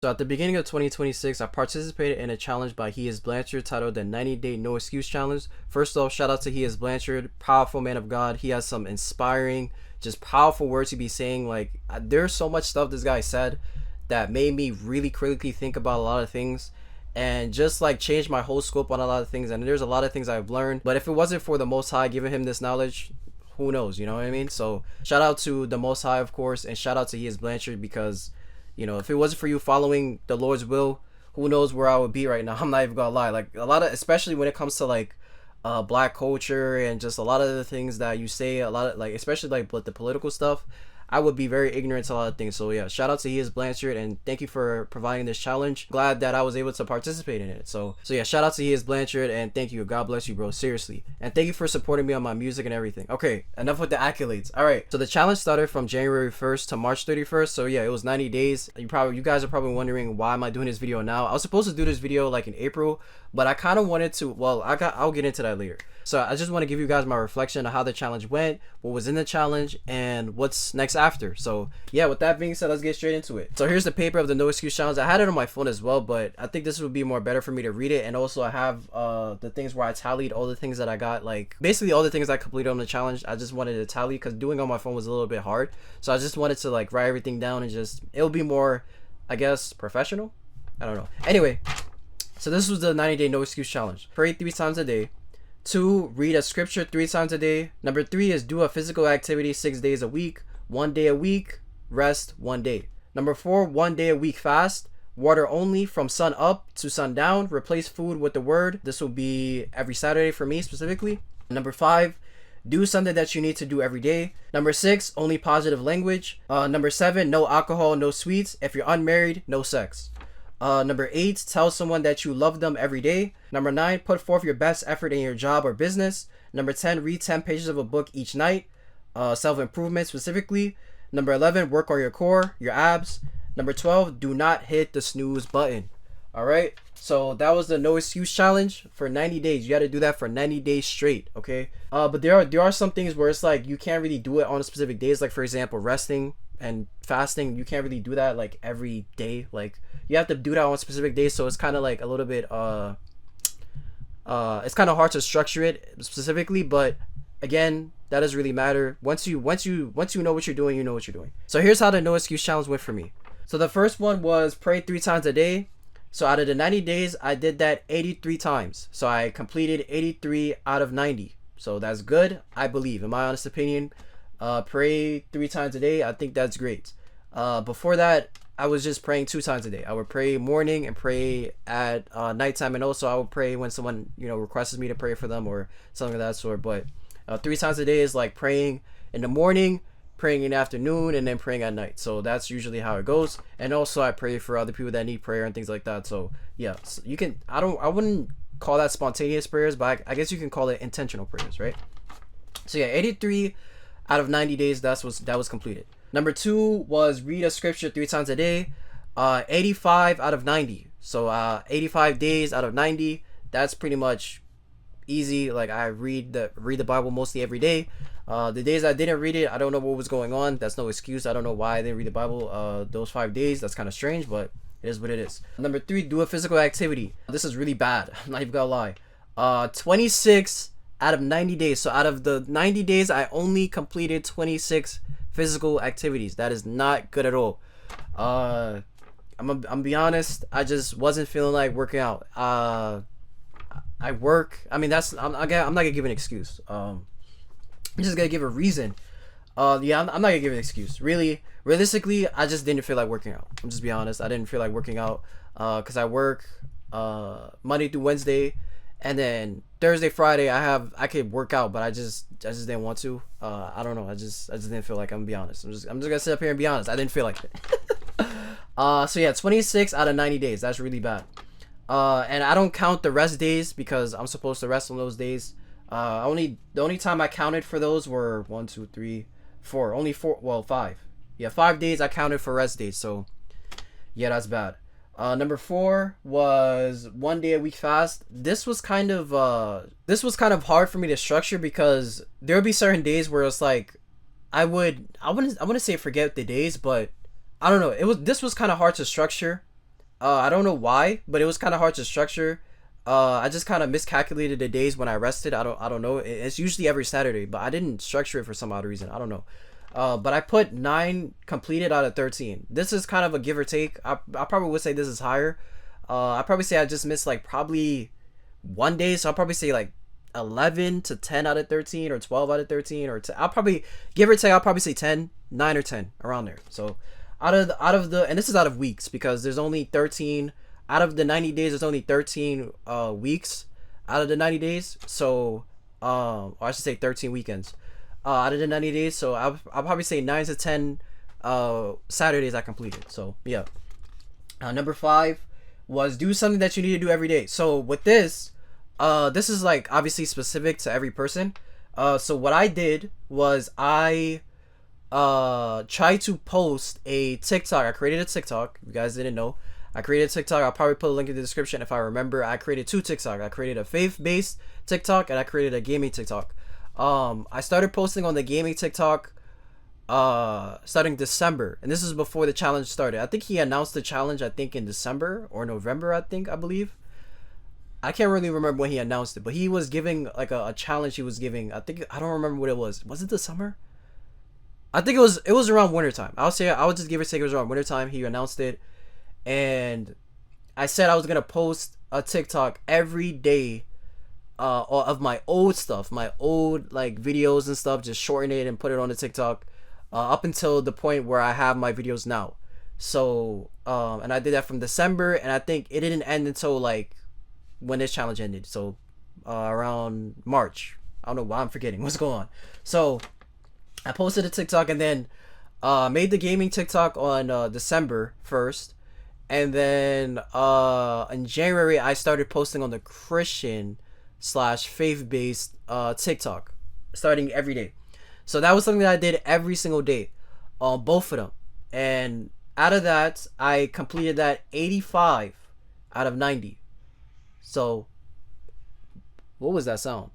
So at the beginning of 2026, I participated in a challenge by He Is Blanchard titled the 90-Day No Excuse Challenge. First off, shout out to He Is Blanchard, powerful man of God. He has some inspiring, just powerful words to be saying. Like, there's so much stuff this guy said that made me really critically think about a lot of things and just like change my whole scope on a lot of things. And there's a lot of things I've learned. But if it wasn't for the Most High giving him this knowledge, who knows, you know what I mean? So shout out to the Most High, of course, and shout out to He Is Blanchard because if it wasn't for you following the Lord's will, who knows where I would be right now. I'm not even gonna lie. Like a lot of, especially when it comes to like black culture and just a lot of the things that you say, a lot of like, especially like the political stuff, I would be very ignorant to a lot of things. So yeah, shout out to He Is Blanchard and thank you for providing this challenge. Glad that I was able to participate in it. So yeah, shout out to He Is Blanchard and thank you. God bless you, bro. Seriously. And thank you for supporting me on my music and everything. Okay, enough with the accolades. All right. So the challenge started from January 1st to March 31st. So yeah, it was 90 days. You guys are probably wondering why am I doing this video now? I was supposed to do this video like in April, but I kind of wanted to, I'll get into that later. So I just want to give you guys my reflection on how the challenge went, what was in the challenge, and what's next after. So yeah, with that being said, let's get straight into it. So here's the paper of the No Excuse Challenge. I had it on my phone as well, but I think this would be more better for me to read it. And also I have the things where I tallied all the things that I got, like basically all the things I completed on the challenge. I just wanted to tally because doing on my phone was a little bit hard. So I just wanted to like write everything down and just, it'll be more, I guess, professional. I don't know. Anyway, so this was the 90-Day No Excuse Challenge. Pray 3 times a day. 2, read a scripture 3 times a day. Number 3 is do a physical activity 6 days a week. 1 day a week, rest 1 day. Number 4, 1 day a week fast. Water only from sun up to sundown. Replace food with the word. This will be every Saturday for me specifically. Number 5, do something that you need to do every day. Number 6, only positive language. Number 7, no alcohol, no sweets. If you're unmarried, no sex. Number 8, tell someone that you love them every day. Number 9, put forth your best effort in your job or business. Number 10, read 10 pages of a book each night. Self-improvement specifically. Number 11, work on your core, your abs. Number 12, do not hit the snooze button. Alright, so that was the No Excuse Challenge for 90 days. You got to do that for 90 days straight, okay? But there are some things where it's like you can't really do it on specific days. Like for example, resting and fasting, you can't really do that like every day. Like you have to do that on specific days, so it's kind of like a little bit it's kind of hard to structure it specifically, but again, that doesn't really matter. Once you know what you're doing, you know what you're doing. So here's how the No Excuse Challenge went for me. So the first one was pray 3 times a day. So out of the 90 days, I did that 83 times. So I completed 83 out of 90. So that's good, I believe, in my honest opinion. Pray 3 times a day, I think that's great. Before that, I was just praying 2 times a day. I would pray morning and pray at nighttime, and also I would pray when someone requests me to pray for them or something of that sort. But 3 times a day is like praying in the morning, praying in the afternoon, and then praying at night. So that's usually how it goes. And also I pray for other people that need prayer and things like that. So yeah, so you can, I wouldn't call that spontaneous prayers, but I guess you can call it intentional prayers, right? So yeah, 83 out of 90 days, that was completed. Number 2 was read a scripture 3 times a day. 85 out of 90. So 85 days out of 90, that's pretty much easy. Like I read the Bible mostly every day. The days I didn't read it, I don't know what was going on. That's no excuse. I don't know why I didn't read the Bible those 5 days. That's kind of strange, but it is what it is. Number 3, do a physical activity. This is really bad. I'm not even gonna lie. 26 out of 90 days. So out of the 90 days, I only completed 26 physical activities. That is not good at all. I'm be honest, I just wasn't feeling like working out. I work. I mean, I'm not gonna give an excuse. I'm just gonna give a reason. Yeah, I'm not gonna give an excuse. Really, realistically, I just didn't feel like working out. I'm just be honest. I didn't feel like working out because I work Monday through Wednesday, and then Thursday, Friday I could work out, but I just didn't want to. I don't know. I just didn't feel like. I'm gonna be honest. I'm just gonna sit up here and be honest. I didn't feel like it. So yeah, 26 out of 90 days. That's really bad. And I don't count the rest days because I'm supposed to rest on those days. The only time I counted for those were 1, 2, 3, 4. Only 4. Well, 5. Yeah, 5 days I counted for rest days. So yeah, that's bad. Number 4 was 1 day a week fast. This was kind of hard for me to structure because there would be certain days where it's like I wouldn't say forget the days, but I don't know. This was kind of hard to structure I don't know why, but it was kind of hard to structure. I just kind of miscalculated the days when I rested. I don't know. It's usually every Saturday, but I didn't structure it for some odd reason. I don't know. But I put 9 completed out of 13. This is kind of a give or take. I probably would say this is higher. I probably say I just missed like probably one day, so I'll probably say like 11 to 10 out of 13 or 12 out of 13 or 10. I'll probably give or take. I'll probably say 10, 9 or 10 around there. So out of the and this is out of weeks because there's only 13 out of the 90 days. There's only 13 weeks out of the 90 days. So or I should say 13 weekends out of the 90 days. So I'll probably say 9 to 10 Saturdays I completed. So yeah. Number 5 was do something that you need to do every day. So with this, this is like obviously specific to every person. So what I did was I tried to post a TikTok. I created a TikTok. If you guys didn't know, I created a TikTok. I'll probably put a link in the description if I remember. I created 2 TikTok. I created a faith-based TikTok and I created a gaming TikTok. I started posting on the gaming TikTok starting December, and this is before the challenge started. I think he announced the challenge I think in December or November, I believe. I can't really remember when he announced it, but he was giving like a challenge he was giving. I don't remember what it was. Was it the summer? I think it was around wintertime. I would just give or take it was around wintertime. He announced it, and I said I was gonna post a TikTok every day of my old stuff, my old like videos and stuff, just shorten it and put it on the TikTok up until the point where I have my videos now. So and I did that from December, and I think it didn't end until like when this challenge ended. So around March. I don't know why I'm forgetting what's going on. So I posted a TikTok and then made the gaming TikTok on December 1st, and then in January I started posting on the Christian / faith-based TikTok, starting every day. So that was something that I did every single day on both of them, and out of that I completed that 85 out of 90. So what was that sound?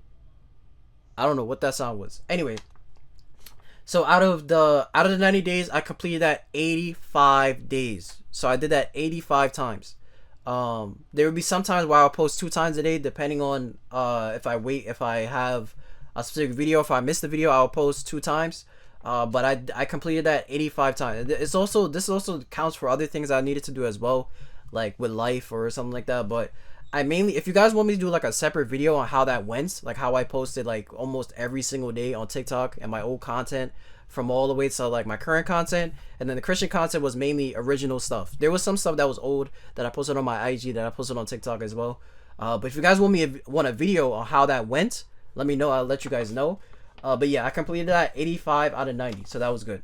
I don't know what that sound was. Anyway, so out of the 90 days, I completed that 85 days. So I did that 85 times. There would be some times where I'll post 2 times a day, depending on if I have a specific video. If I miss the video, I'll post 2 times. But I completed that 85 times. This also counts for other things I needed to do as well, like with life or something like that. But I mainly, if you guys want me to do like a separate video on how that went, like how I posted like almost every single day on TikTok and my old content from all the way to like my current content, and then the Christian content was mainly original stuff. There was some stuff that was old that I posted on my IG that I posted on TikTok as well. But if you guys want a video on how that went, let me know. I'll let you guys know. But yeah, I completed that 85 out of 90, so that was good.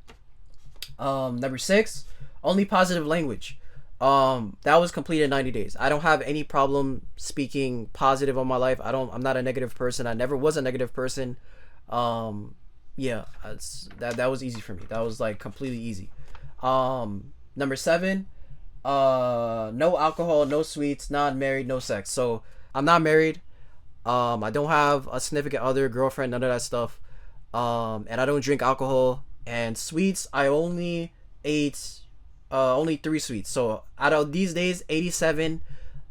Number 6, only positive language. That was completed in 90 days. I don't have any problem speaking positive on my life. I'm not a negative person. I never was a negative person. Yeah, that was easy for me. That was like completely easy. Number 7, no alcohol, no sweets, not married, no sex. So I'm not married. I don't have a significant other, girlfriend, none of that stuff. And I don't drink alcohol and sweets. I only ate only 3 sweets. So out of these days, 87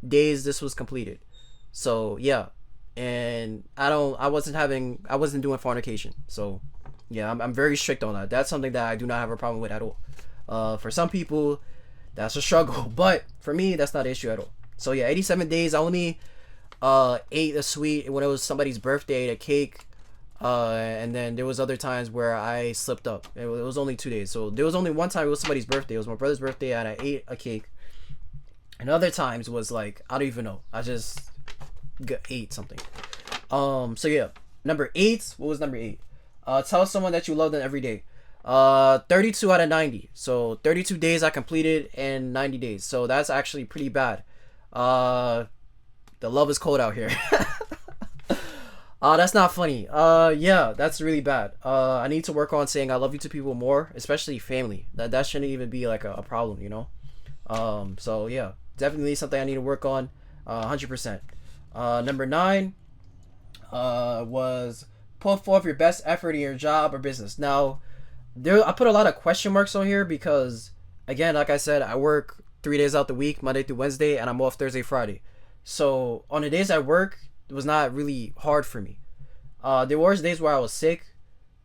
days this was completed. So yeah, and I wasn't doing fornication. So yeah, I'm very strict on that. That's something that I do not have a problem with at all. For some people that's a struggle, but for me that's not an issue at all. So yeah, 87 days. I only ate a sweet when it was somebody's birthday, ate a cake. And then there was other times where I slipped up. It was only 2 days. So there was only one time it was somebody's birthday. It was my brother's birthday and I ate a cake. And other times was like, I don't even know. I just ate something. So yeah. Number 8. What was number 8? Tell someone that you love them every day. 32 out of 90. So 32 days I completed in 90 days. So that's actually pretty bad. The love is cold out here. That's not funny. Yeah, that's really bad. I need to work on saying I love you to people more, especially family. That shouldn't even be like a problem, you know? So yeah, definitely something I need to work on, 100%. Number 9, was put forth your best effort in your job or business. Now, I put a lot of question marks on here because, again, like I said, I work 3 days out the week, Monday through Wednesday, and I'm off Thursday, Friday. So on the days I work, it was not really hard for me. There were days where I was sick.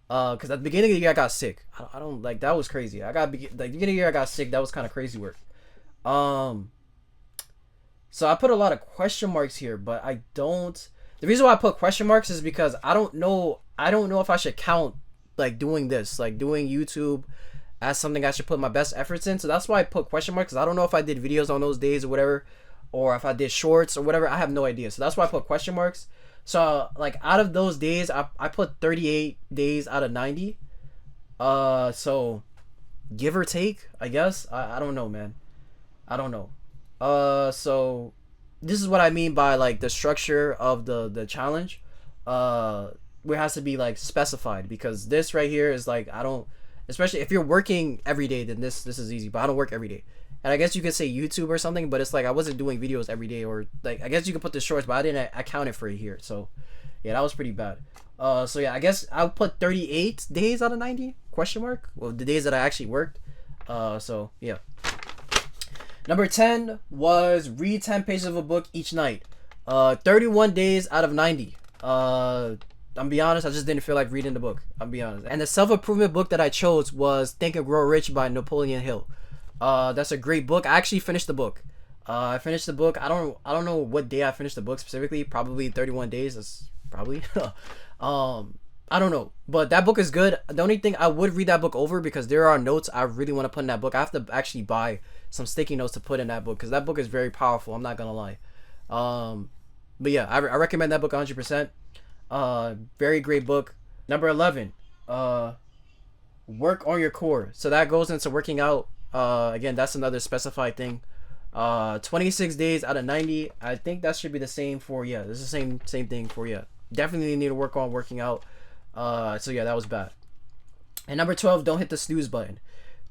Cause at the beginning of the year I got sick. I don't like that was crazy. Like the beginning of the year I got sick. That was kind of crazy work. So I put a lot of question marks here, but I don't. The reason why I put question marks is because I don't know. I don't know if I should count like doing this, like doing YouTube, as something I should put my best efforts in. So that's why I put question marks. Cause I don't know if I did videos on those days or whatever, or if I did shorts or whatever. I have no idea. So that's why I put question marks. So like out of those days, I put 38 days out of 90. So give or take, I guess. I don't know, man. I don't know. So this is what I mean by like the structure of the challenge. Where it has to be like specified, because this right here is like I don't, especially if you're working every day, then this is easy. But I don't work every day. And I guess you could say YouTube or something, but it's like I wasn't doing videos every day, or like I guess you could put the shorts, but I didn't account it for it here. So yeah, that was pretty bad. So yeah, I guess I'll put 38 days out of 90 question mark. Well, the days that I actually worked. So yeah. Number 10 was read 10 pages of a book each night. 31 days out of 90. I'm be honest, I just didn't feel like reading the book. I'll be honest. And the self-improvement book that I chose was Think and Grow Rich by Napoleon Hill. That's a great book. I actually finished the book. I finished the book. I don't know what day I finished the book specifically. Probably 31 days. That's probably. I don't know, but that book is good. The only thing, I would read that book over because there are notes I really want to put in that book. I have to actually buy some sticky notes to put in that book because that book is very powerful. I'm not gonna lie. But yeah, I recommend that book 100%. Very great book. Number 11. Work on your core. So that goes into working out. Again, that's another specified thing. 26 days out of 90. I think that should be the same for, yeah, this is the same thing for, yeah. Definitely need to work on working out. So yeah, that was bad. And number 12, don't hit the snooze button.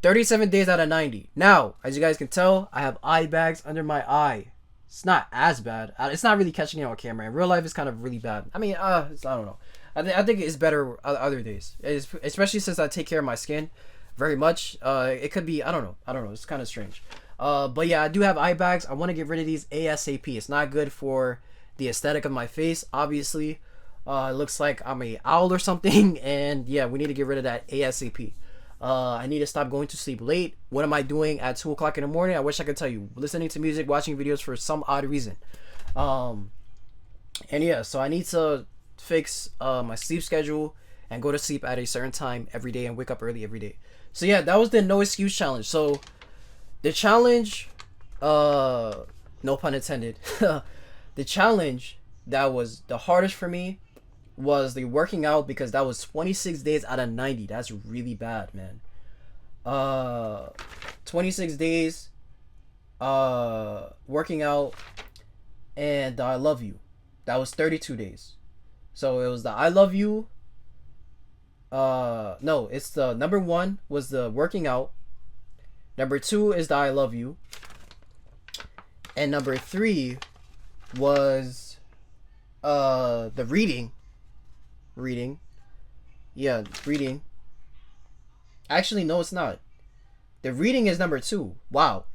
37 days out of 90. Now, as you guys can tell, I have eye bags under my eye. It's not as bad. It's not really catching it on camera. In real life, it's kind of really bad. I mean, I don't know. I think it's better other days, especially since I take care of my skin very much. It could be, I don't know. It's kind of strange. But yeah, I do have eye bags. I want to get rid of these ASAP. It's not good for the aesthetic of my face, obviously. It looks like I'm a owl or something, and yeah, we need to get rid of that ASAP. I need to stop going to sleep late. What am I doing at 2 o'clock in the morning? I wish I could tell you. Listening to music, watching videos for some odd reason. And yeah, so I need to fix my sleep schedule and go to sleep at a certain time every day and wake up early every day. So yeah, that was the no excuse challenge. So the challenge, no pun intended, the challenge that was the hardest for me was the working out, because that was 26 days out of 90. That's really bad, man. 26 days working out, and the I love you, that was 32 days. So it was the I love you, no, it's the number 1 was the working out, number 2 is the I love you, and number 3 was the reading. Yeah, reading. Actually, no, it's not. The reading is number 2. Wow.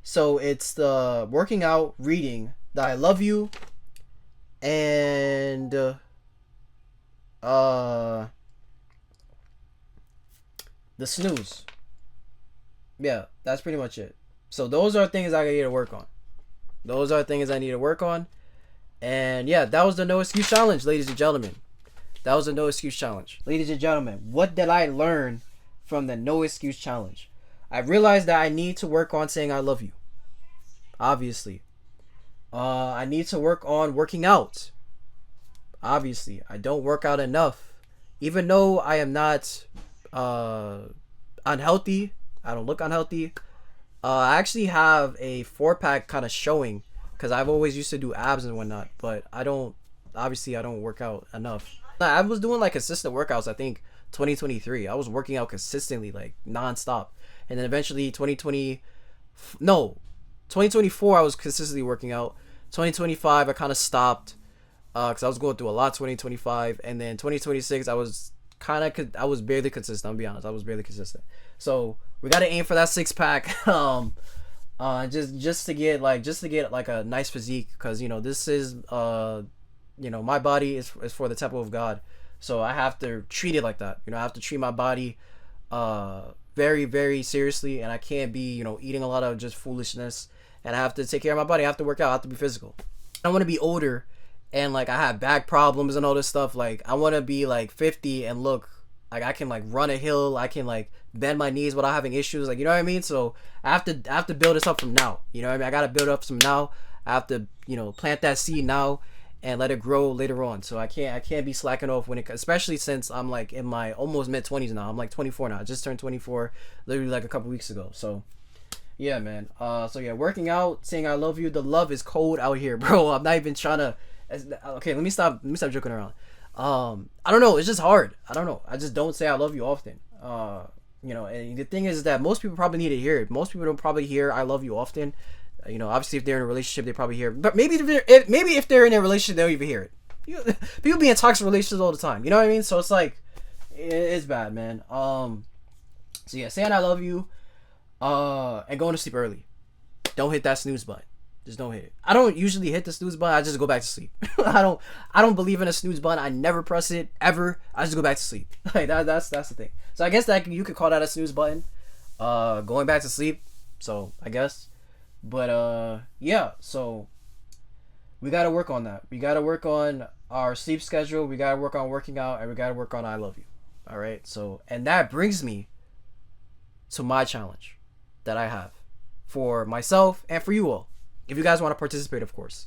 So it's the working out, reading, the I love you, and the snooze. Yeah, that's pretty much it. So those are things I need to work on. And yeah, that was the no excuse challenge, ladies and gentlemen. That was a no excuse challenge. Ladies and gentlemen, what did I learn from the no excuse challenge? I realized that I need to work on saying I love you. Obviously. I need to work on working out. Obviously. I don't work out enough. Even though I am not unhealthy. I don't look unhealthy. I actually have a 4-pack kind of showing, because I've always used to do abs and whatnot, but I don't work out enough. I was doing like consistent workouts, I think 2023. I was working out consistently, like non-stop. And then eventually 2024 I was consistently working out. 2025 I kind of stopped because I was going through a lot 2025. And then 2026 I was barely consistent. I'll be honest, I was barely consistent. So we got to aim for that 6-pack. Just to get like a nice physique, because this is my body is for the temple of God, so I have to treat it like that. I have to treat my body very, very seriously, and I can't be eating a lot of just foolishness, and I have to take care of my body. I have to work out. I have to be physical. I want to be older and like I have back problems and all this stuff. Like I want to be like 50 and look like I can like run a hill. I can like bend my knees without having issues. Like, you know what I mean? So I have to build this up from now. You know what I mean? I got to build up from now. I have to plant that seed now and let it grow later on. So I can't be slacking off when it, especially since I'm like in my almost mid 20s now. I'm like 24 now. I just turned 24 literally like a couple weeks ago. So yeah, man. So yeah, working out, saying I love you. The love is cold out here, bro. I'm not even trying to. Okay, let me stop joking around. I don't know. It's just hard. I don't know. I just don't say I love you often. And the thing is that most people probably need to hear it. Most people don't probably hear I love you often. Obviously if they're in a relationship, they probably hear it. But maybe if they're in a relationship, they'll even hear it. People be in toxic relationships all the time. You know what I mean? So it's like, it's bad, man. So yeah, saying I love you, and going to sleep early. Don't hit that snooze button. Just don't hit it. I don't usually hit the snooze button. I just go back to sleep. I don't believe in a snooze button. I never press it ever. I just go back to sleep. Like that's the thing. So I guess that you could call that a snooze button. Going back to sleep. So I guess. But yeah. So we gotta work on that. We gotta work on our sleep schedule. We gotta work on working out, and we gotta work on I love you. All right. So, and that brings me to my challenge that I have for myself and for you all, if you guys want to participate, of course,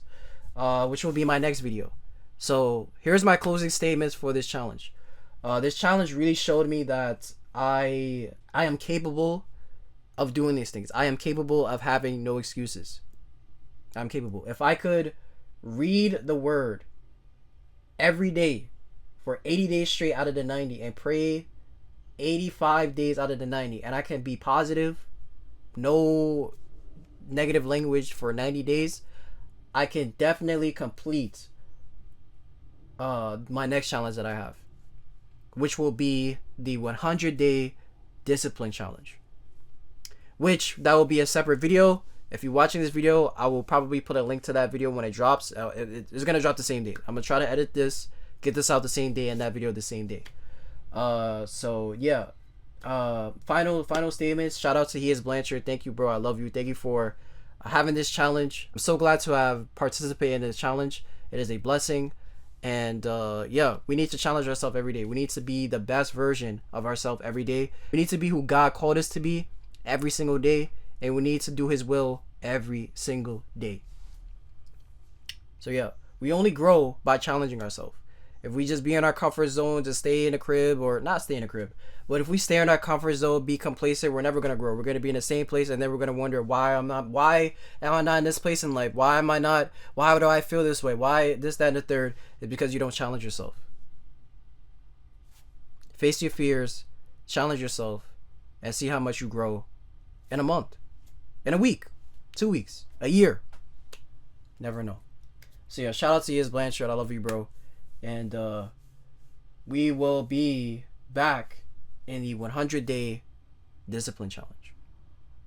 which will be my next video. So here's my closing statements for this challenge. This challenge really showed me that I am capable of doing these things. I am capable of having no excuses. I'm capable. If I could read the word every day for 80 days straight out of the 90 and pray 85 days out of the 90, and I can be positive, no negative language for 90 days, I can definitely complete my next challenge that I have, which will be the 100-day discipline challenge, which that will be a separate video. If you're watching this video, I will probably put a link to that video when it drops. It's gonna drop the same day. I'm gonna try to edit this, get this out the same day, and that video the same day. So yeah, final statements. Shout out to He Is Blanchard. Thank you, bro. I love you. Thank you for having this challenge. I'm so glad to have participated in this challenge. It is a blessing. And yeah, we need to challenge ourselves every day. We need to be the best version of ourselves every day. We need to be who God called us to be every single day, and we need to do His will every single day. So yeah, we only grow by challenging ourselves. If we just be in our comfort zone, just stay in the crib, or not stay in the crib, but if we stay in our comfort zone, be complacent, we're never gonna grow. We're gonna be in the same place, and then we're gonna wonder why am I not in this place in life? Why do I feel this way? Why this, that, and the third? It's because you don't challenge yourself. Face your fears, challenge yourself, and see how much you grow in a month, in a week, 2 weeks, a year. Never know. So yeah, shout out to He Is Blanchard. I love you, bro. And we will be back in the 100-day discipline challenge.